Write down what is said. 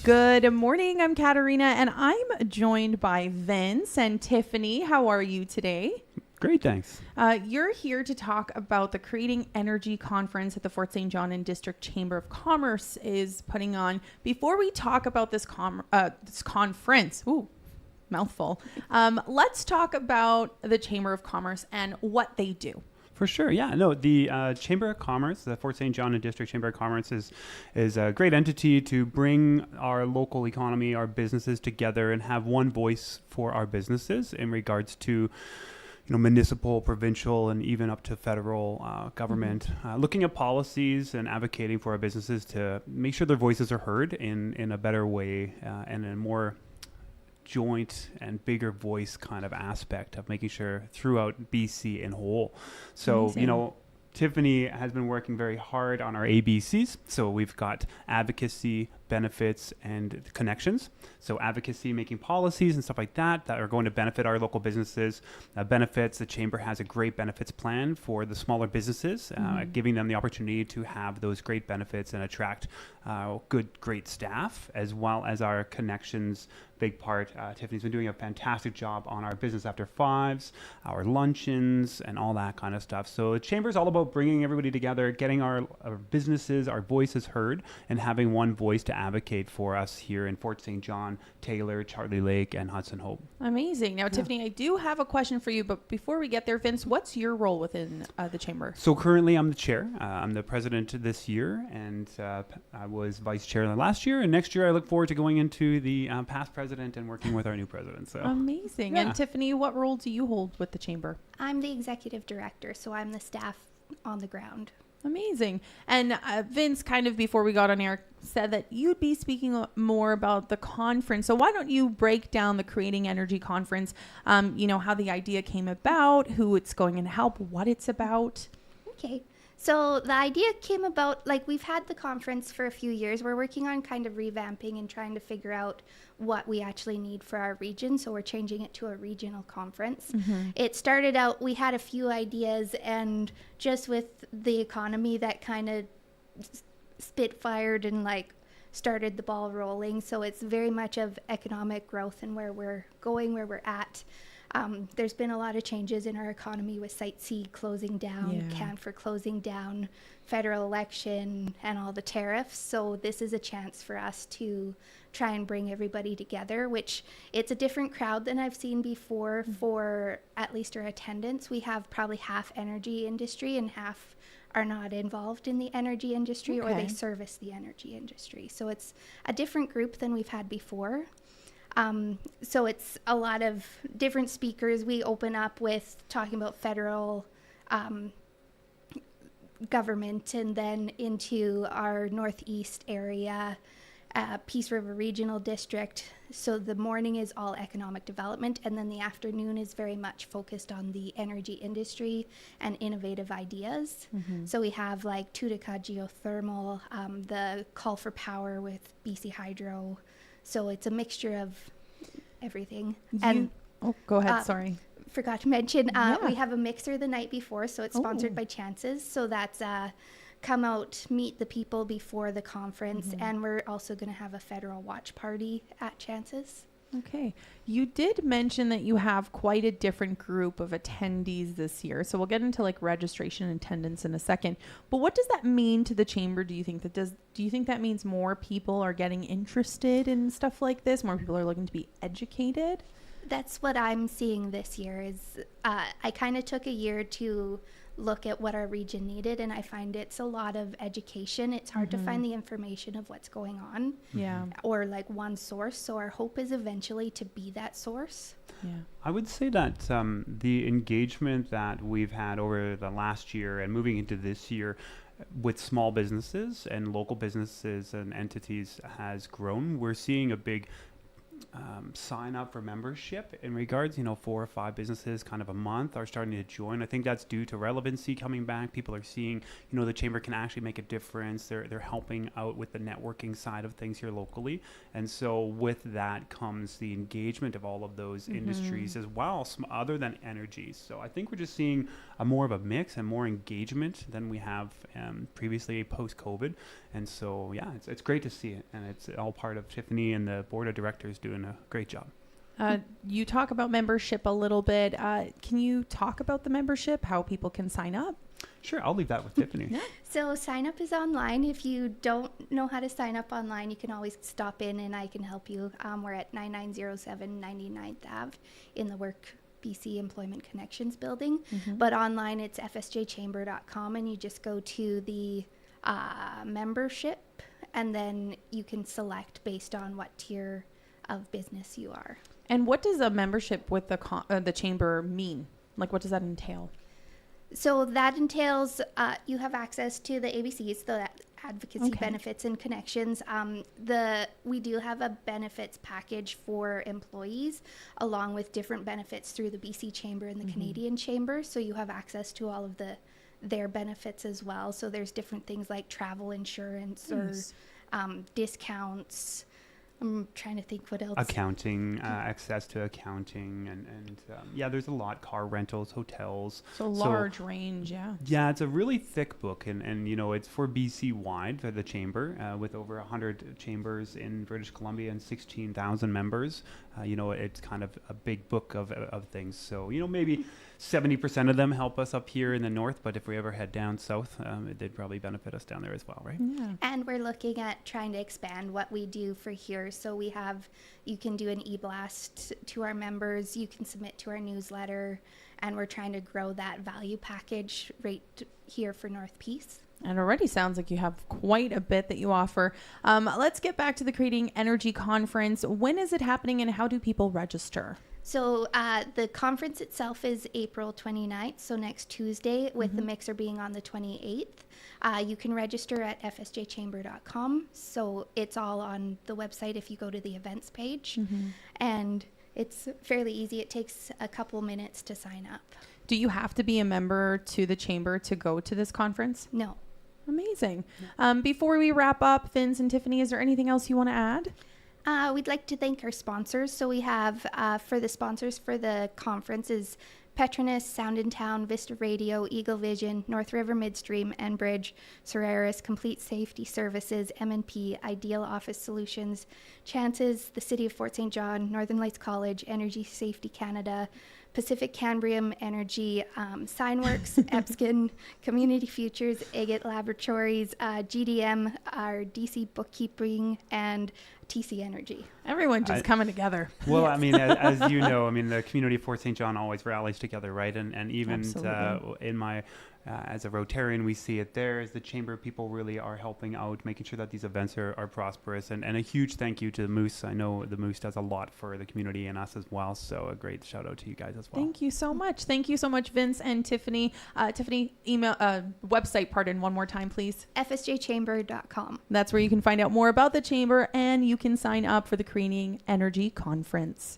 Good morning. I'm Katarina, and I'm joined by Vince and Tiffany. How are you today? Great, thanks. You're here to talk about the Creating Energy Conference that the Fort St. John and District Chamber of Commerce is putting on. Before we talk about this conference, mouthful, let's talk about the Chamber of Commerce and what they do. For sure, yeah. No, the Chamber of Commerce, the Fort St. John and District Chamber of Commerce is a great entity to bring our local economy, our businesses together and have one voice for our businesses in regards to municipal, provincial, and even up to federal government, looking at policies and advocating for our businesses to make sure their voices are heard in a better way and in a more joint and bigger voice kind of aspect of making sure throughout BC in whole. So, Amazing. Tiffany has been working very hard on our ABCs. So we've got advocacy, benefits, and connections. So advocacy, making policies and stuff like that are going to benefit our local businesses. Benefits, the Chamber has a great benefits plan for the smaller businesses, giving them the opportunity to have those great benefits and attract great staff, as well as our connections. Big part. Tiffany's been doing a fantastic job on our business after fives, our luncheons, and all that kind of stuff. So the Chamber is all about bringing everybody together, getting our businesses, our voices heard, and having one voice to advocate for us here in Fort St. John, Taylor, Charlie Lake, and Hudson Hope. Amazing. Now, Tiffany, I do have a question for you, but before we get there, Vince, what's your role within the Chamber? So currently I'm the chair. I'm the president this year, and I was vice chair last year. And next year I look forward to going into the past president and working with our new president. So amazing. Yeah. And Tiffany, what role do you hold with the Chamber? I'm the executive director, so I'm the staff on the ground. Amazing. And Vince, kind of before we got on air, said that you'd be speaking more about the conference. So why don't you break down the Creating Energy Conference, how the idea came about, who it's going to help, what it's about? Okay. So the idea came about, we've had the conference for a few years. We're working on kind of revamping and trying to figure out what we actually need for our region. So we're changing it to a regional conference. Mm-hmm. It started out, we had a few ideas, and just with the economy that kind of spitfired and started the ball rolling. So it's very much of economic growth and where we're going, where we're at. There's been a lot of changes in our economy with Site C closing down, Canfor closing down, federal election, and all the tariffs. So this is a chance for us to try and bring everybody together, which it's a different crowd than I've seen before for at least our attendance. We have probably half energy industry and half are not involved in the energy industry or they service the energy industry. So it's a different group than we've had before. So it's a lot of different speakers. We open up with talking about federal government and then into our northeast area, Peace River Regional District. So the morning is all economic development, and then the afternoon is very much focused on the energy industry and innovative ideas. Mm-hmm. So we have Tutica Geothermal, the Call for Power with BC Hydro. So it's a mixture of everything. Go ahead. Sorry. Forgot to mention, we have a mixer the night before, so it's sponsored by Chances. So that's come out, meet the people before the conference, and we're also going to have a federal watch party at Chances. Okay. You did mention that you have quite a different group of attendees this year. So we'll get into registration and attendance in a second. But what does that mean to the Chamber? Do you think that means more people are getting interested in stuff like this? More people are looking to be educated? That's what I'm seeing this year is I kind of took a year to look at what our region needed, and I find it's a lot of education. It's hard to find the information of what's going on, or one source. So our hope is eventually to be that source. Yeah, I would say that the engagement that we've had over the last year and moving into this year with small businesses and local businesses and entities has grown. We're seeing a big sign up for membership in regards, 4 or 5 businesses kind of a month are starting to join. I think that's due to relevancy coming back. People are seeing, the chamber can actually make a difference. They're helping out with the networking side of things here locally. And so with that comes the engagement of all of those industries as well, other than energy. So I think we're just seeing more of a mix and more engagement than we have previously post-COVID. And so, yeah, it's great to see it. And it's all part of Tiffany and the board of directors doing a great job. You talk about membership a little bit. Can you talk about the membership, how people can sign up? Sure, I'll leave that with Tiffany. Yeah. So sign up is online. If you don't know how to sign up online, you can always stop in and I can help you. We're at 9907 99th Ave in the Work BC Employment Connections building. But online it's fsjchamber.com and you just go to the membership and then you can select based on what tier of business you are. And what does a membership with the chamber mean? Like, what does that entail? So that entails you have access to the ABCs, the advocacy benefits and connections. We do have a benefits package for employees, along with different benefits through the BC Chamber and the Canadian Chamber. So you have access to all of their benefits as well. So there's different things like travel insurance or discounts. I'm trying to think what else. Accounting, access to accounting, and there's a lot. Car rentals, hotels. So large range, yeah. Yeah, it's a really thick book, and it's for BC wide for the chamber, with over 100 chambers in British Columbia and 16,000 members. It's kind of a big book of things. So maybe 70% of them help us up here in the north, but if we ever head down south, they'd probably benefit us down there as well, right? Yeah. And we're looking at trying to expand what we do for here. So you can do an e-blast to our members, you can submit to our newsletter, and we're trying to grow that value package right here for North Peace. It already sounds like you have quite a bit that you offer. Let's get back to the Creating Energy Conference. When is it happening and how do people register? So the conference itself is April 29th, so next Tuesday, with the mixer being on the 28th. You can register at fsjchamber.com. So it's all on the website if you go to the events page. And it's fairly easy. It takes a couple minutes to sign up. Do you have to be a member to the chamber to go to this conference? No. Amazing. Before we wrap up, Vince and Tiffany, is there anything else you want to add? We'd like to thank our sponsors. So we have for the sponsors for the conference is Petronas, Sound in Town, Vista Radio, Eagle Vision, North River Midstream, Enbridge, Solaris, Complete Safety Services, M&P, Ideal Office Solutions, Chances, the City of Fort St. John, Northern Lights College, Energy Safety Canada, Pacific Cambrium Energy, Signworks, Epskin, Community Futures, Agate Laboratories, GDM, our DC Bookkeeping, and TC Energy. Everyone just coming together. Well, yes. I mean, as you know, the community of Fort St. John always rallies together, right? And even in my as a Rotarian, we see it there as the chamber people really are helping out, making sure that these events are prosperous. And a huge thank you to the Moose. I know the Moose does a lot for the community and us as well. So a great shout out to you guys as well. Thank you so much. Thank you so much, Vince and Tiffany. Tiffany, website, one more time, please. fsjchamber.com. That's where you can find out more about the chamber and you can sign up for the Creating Energy Conference.